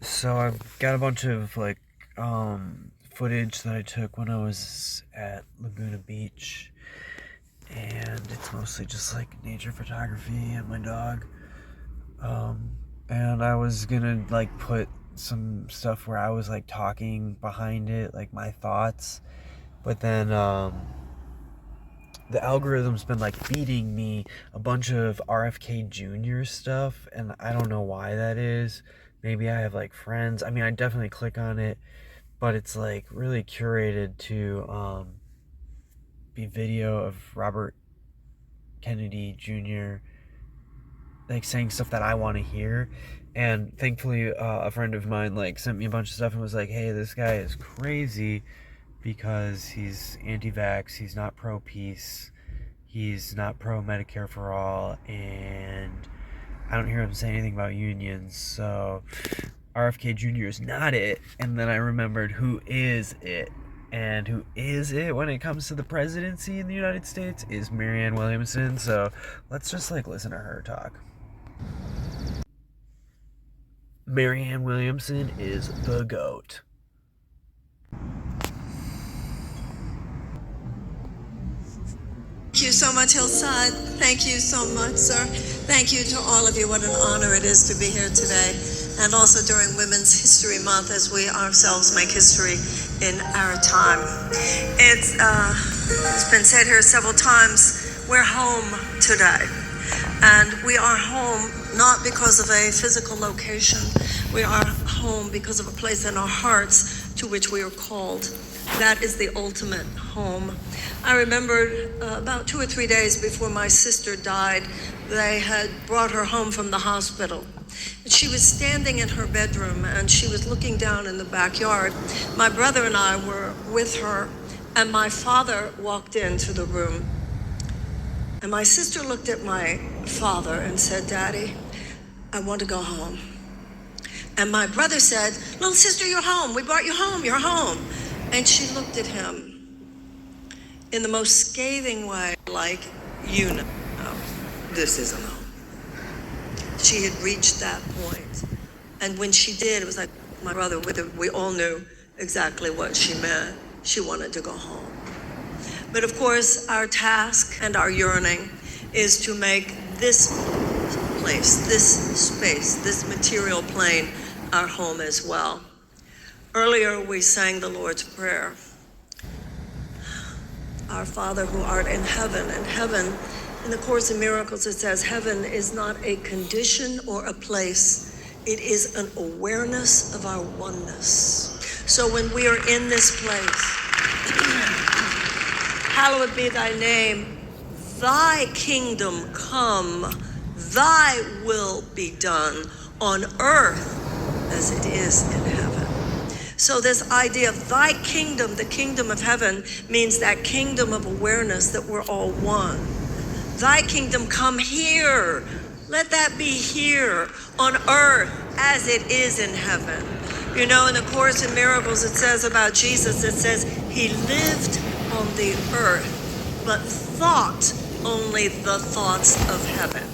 So I've got a bunch of footage that I took when I was at Laguna Beach, and it's mostly just like nature photography and my dog. Um, and I was gonna like put some stuff where I was like talking behind it, like my thoughts, but then the algorithm's been like feeding me a bunch of RFK Jr. stuff, and I don't know why that is. Maybe I have like friends. I mean, I definitely click on it, but it's like really curated to be video of Robert Kennedy Jr. like saying stuff that I want to hear. And thankfully, a friend of mine like sent me a bunch of stuff and was like, "Hey, this guy is crazy because he's anti-vax. He's not pro-peace. He's not pro-Medicare for all, and I don't hear him say anything about unions. So RFK Jr. is not it." And then I remembered who is it. And who is it when it comes to the presidency in the United States is Marianne Williamson. So let's just like listen to her talk. Marianne Williamson is the GOAT. Thank you so much, Hillside. Thank you so much, sir. Thank you to all of you. What an honor it is to be here today. And also during Women's History Month, as we ourselves make history in our time. It's been said here several times, we're home today. And we are home not because of a physical location. We are home because of a place in our hearts to which we are called. That is the ultimate home. I remembered about 2 or 3 days before my sister died, they had brought her home from the hospital. She was standing in her bedroom and she was looking down in the backyard. My brother and I were with her, and my father walked into the room. And my sister looked at my father and said, "Daddy, I want to go home." And my brother said, "Little sister, you're home. We brought you home. You're home." And she looked at him in the most scathing way, like, you know, this isn't home. She had reached that point. And when she did, it was like my brother, we all knew exactly what she meant. She wanted to go home. But of course, our task and our yearning is to make this place, this space, this material plane, our home as well. Earlier, we sang the Lord's Prayer. Our Father who art in heaven, and heaven, in the Course in Miracles, it says heaven is not a condition or a place. It is an awareness of our oneness. So when we are in this place, hallowed be thy name, thy kingdom come, thy will be done on earth as it is in heaven. So this idea of thy kingdom, the kingdom of heaven, means that kingdom of awareness that we're all one. Thy kingdom come here. Let that be here on earth as it is in heaven. You know, in the Course in Miracles, it says about Jesus, it says he lived on the earth, but thought only the thoughts of heaven.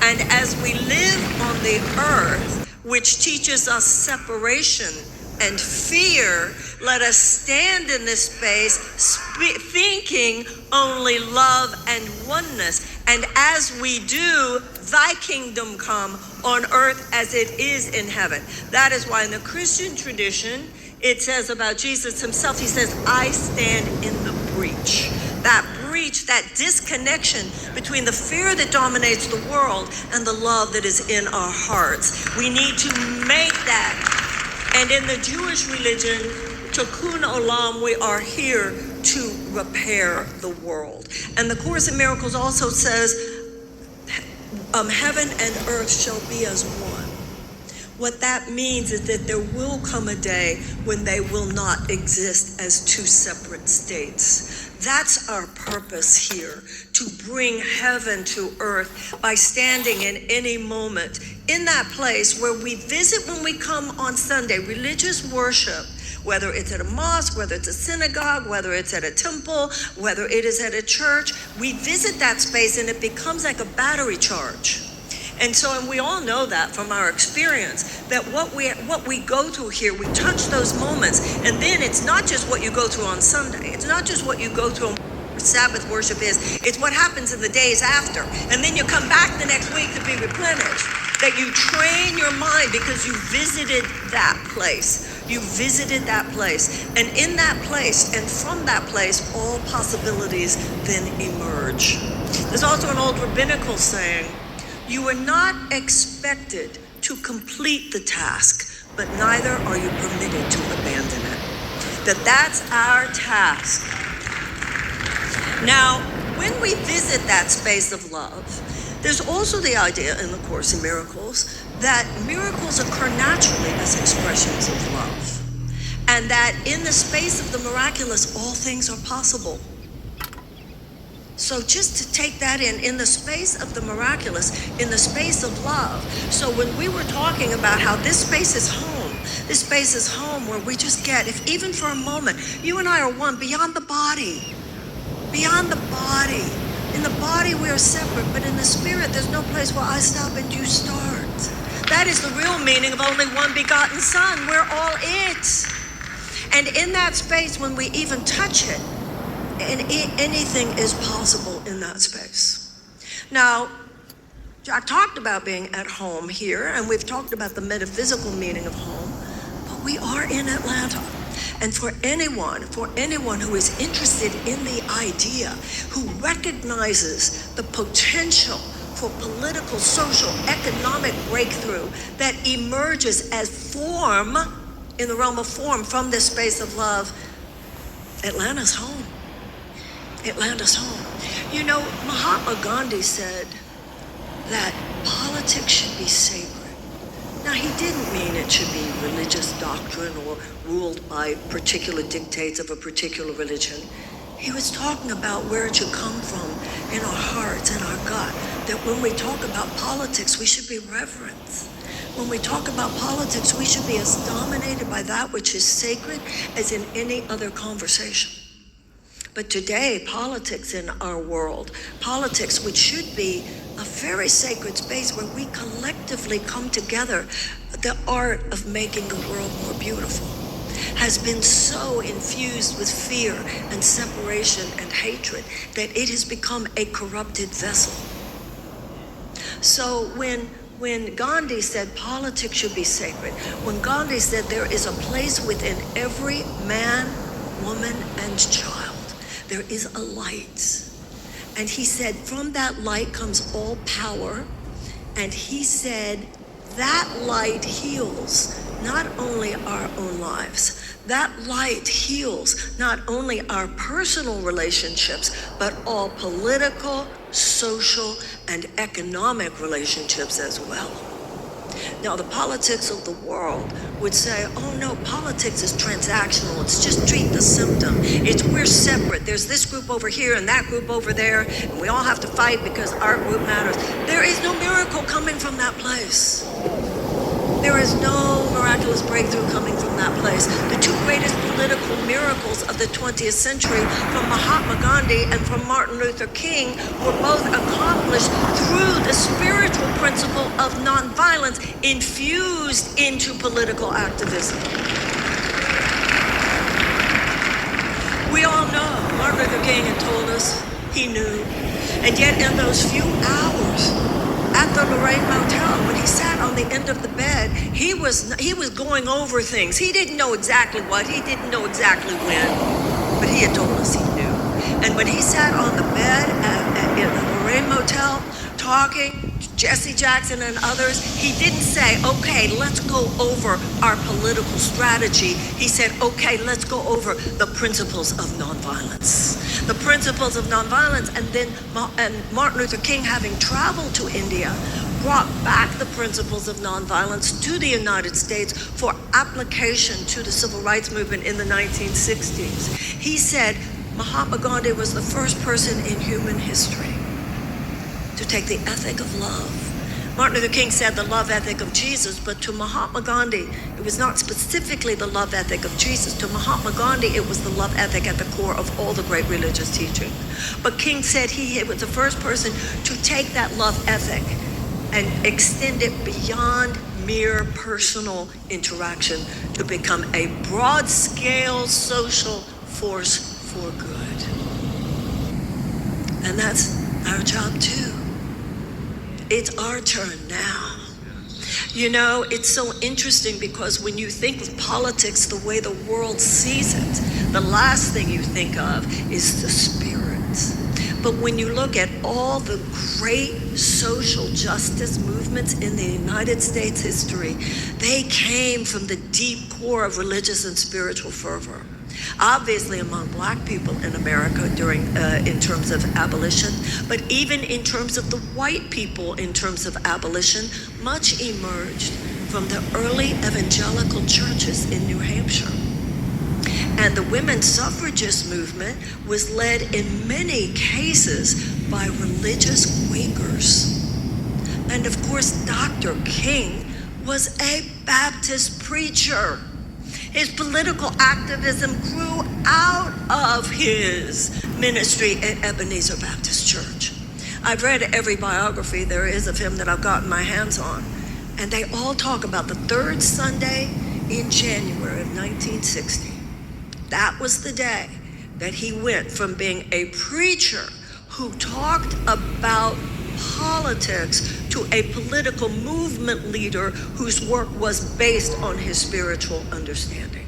And as we live on the earth, which teaches us separation and fear, let us stand in this space thinking only love and oneness. And as we do, thy kingdom come on earth as it is in heaven. That is why in the Christian tradition, it says about Jesus himself, he says, I stand in the breach. That breach, that disconnection between the fear that dominates the world and the love that is in our hearts. We need to make that. And in the Jewish religion, Tikkun Olam, we are here to repair the world. And the Course in Miracles also says, heaven and earth shall be as one. What that means is that there will come a day when they will not exist as two separate states. That's our purpose here, to bring heaven to earth by standing in any moment in that place where we visit when we come on Sunday, religious worship, whether it's at a mosque, whether it's a synagogue, whether it's at a temple, whether it is at a church. We visit that space and it becomes like a battery charge. And we all know that from our experience, that what we go through here, we touch those moments. And then it's not just what you go through on Sunday. It's not just what you go through on Sabbath worship is. It's what happens in the days after. And then you come back the next week to be replenished. That you train your mind because you visited that place. You visited that place. And in that place and from that place, all possibilities then emerge. There's also an old rabbinical saying, you are not expected to complete the task, but neither are you permitted to abandon it. That's our task. Now, when we visit that space of love, there's also the idea in the Course in Miracles that miracles occur naturally as expressions of love. And that in the space of the miraculous, all things are possible. So just to take that in the space of the miraculous, in the space of love. So when we were talking about how this space is home where we just get, if even for a moment, you and I are one beyond the body. Beyond the body. In the body we are separate, but in the spirit there's no place where I stop and you start. That is the real meaning of only one begotten Son. We're all it. And in that space, when we even touch it, and anything is possible in that space. Now, I talked about being at home here, and we've talked about the metaphysical meaning of home, but we are in Atlanta. And for anyone who is interested in the idea, who recognizes the potential for political, social, economic breakthrough that emerges as form, in the realm of form, from this space of love, Atlanta's home. Atlanta's home. You know, Mahatma Gandhi said that politics should be sacred. Now, he didn't mean it should be religious doctrine or ruled by particular dictates of a particular religion. He was talking about where it should come from in our hearts and our gut. That when we talk about politics, we should be reverent. When we talk about politics, we should be as dominated by that which is sacred as in any other conversation. But today, politics in our world, politics which should be a very sacred space where we collectively come together, the art of making the world more beautiful, has been so infused with fear and separation and hatred that it has become a corrupted vessel. So when Gandhi said politics should be sacred, when Gandhi said there is a place within every man, woman, and child, there is a light. And he said, from that light comes all power. And he said, that light heals not only our own lives, that light heals not only our personal relationships, but all political, social, and economic relationships as well. Now, the politics of the world would say, oh no, politics is transactional. It's just treat the symptom. We're separate. There's this group over here and that group over there, and we all have to fight because our group matters. There is no miracle coming from that place. There is no miraculous breakthrough coming from that place. The two greatest political miracles of the 20th century, from Mahatma Gandhi and from Martin Luther King, were both accomplished through the spiritual principle of nonviolence infused into political activism. We all know Martin Luther King had told us he knew, and yet in those few hours at the Lorraine Motel, when he sat on the end of the bed, he was going over things. He didn't know exactly what, he didn't know exactly when, but he had told us he knew. And when he sat on the bed in the Lorraine Motel talking, Jesse Jackson and others, he didn't say, okay, let's go over our political strategy. He said, okay, let's go over the principles of nonviolence. The principles of nonviolence. And then Martin Luther King, having traveled to India, brought back the principles of nonviolence to the United States for application to the civil rights movement in the 1960s. He said Mahatma Gandhi was the first person in human history to take the ethic of love. Martin Luther King said the love ethic of Jesus, but to Mahatma Gandhi, it was not specifically the love ethic of Jesus. To Mahatma Gandhi, it was the love ethic at the core of all the great religious teaching. But King said he was the first person to take that love ethic and extend it beyond mere personal interaction to become a broad-scale social force for good. And that's our job too. It's our turn now. You know, it's so interesting because when you think of politics the way the world sees it, the last thing you think of is the spirits. But when you look at all the great social justice movements in the United States history, they came from the deep core of religious and spiritual fervor. Obviously among Black people in America in terms of abolition, but even in terms of the white people in terms of abolition, much emerged from the early evangelical churches in New Hampshire. And the women's suffragist movement was led in many cases by religious Quakers. And of course, Dr. King was a Baptist preacher. His political activism grew out of his ministry at Ebenezer Baptist Church. I've read every biography there is of him that I've gotten my hands on, and they all talk about the third Sunday in January of 1960. That was the day that he went from being a preacher who talked about politics to a political movement leader whose work was based on his spiritual understanding.